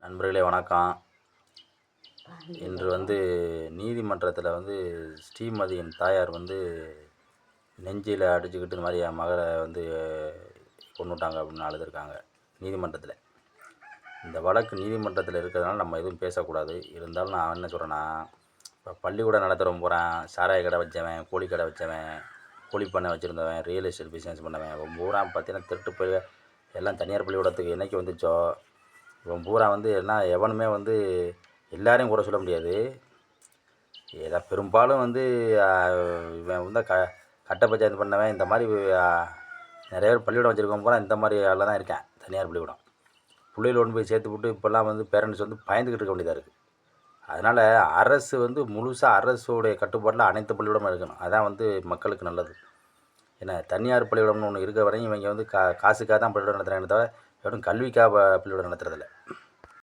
நண்பர்களே வணக்கம். இன்று நீதிமன்றத்தில் ஸ்ரீமதியின் தாயார் நெஞ்சில் அடிச்சுக்கிட்டு இந்த மாதிரி என் மகளை கொன்னுட்டாங்க அப்படின்னு அழுதுருக்காங்க நீதிமன்றத்தில். இந்த வழக்கு நீதிமன்றத்தில் இருக்கிறதுனால நம்ம எதுவும் பேசக்கூடாது. இருந்தாலும் நான் என்ன சொல்கிறேன்னா, இப்போ பள்ளிக்கூடம் நடத்துகிறவன் போகிறேன், சாராய கடை வச்சவன், கோழி கடை வச்சவன், கோழி பண்ணை வச்சுருந்தவன், ரியல் எஸ்டேட் பிஸ்னஸ் பண்ணவன் பூரா பார்த்தீங்கன்னா திருட்டு போய் எல்லாம் தனியார் பள்ளிக்கூடத்துக்கு என்னைக்கு வந்துச்சோ இவன் பூரா எல்லாம் எவனுமே எல்லாரையும் கூட சொல்ல முடியாது. ஏதோ பெரும்பாலும் இவன் கட்ட பஞ்சாயத்து பண்ணவன் இந்த மாதிரி நிறைய பேர் பள்ளிக்கூடம் வச்சுருக்கவன் பூரா இந்த மாதிரி ஆளில் தான் இருக்கேன். தனியார் பள்ளிக்கூடம் பிள்ளைகள் ஒன்று போய் சேர்த்து விட்டு இப்போல்லாம் பேரண்ட்ஸ் பயந்துக்கிட்டு இருக்க வேண்டியதாக இருக்குது. அதனால் அரசு முழுசாக அரசுடைய கட்டுப்பாட்டில் அனைத்து பள்ளிக்கூடமும் இருக்கணும். அதான் மக்களுக்கு நல்லது. ஏன்னா தனியார் பள்ளிக்கூடம்னு ஒன்று இருக்க வரையும் இவங்க காசுக்காக தான் பள்ளிக்கூடம் நடத்துகிறாங்க தவிர வெறும் கல்விக்காக பள்ளிக்கூடம் நடத்துறதில்ல.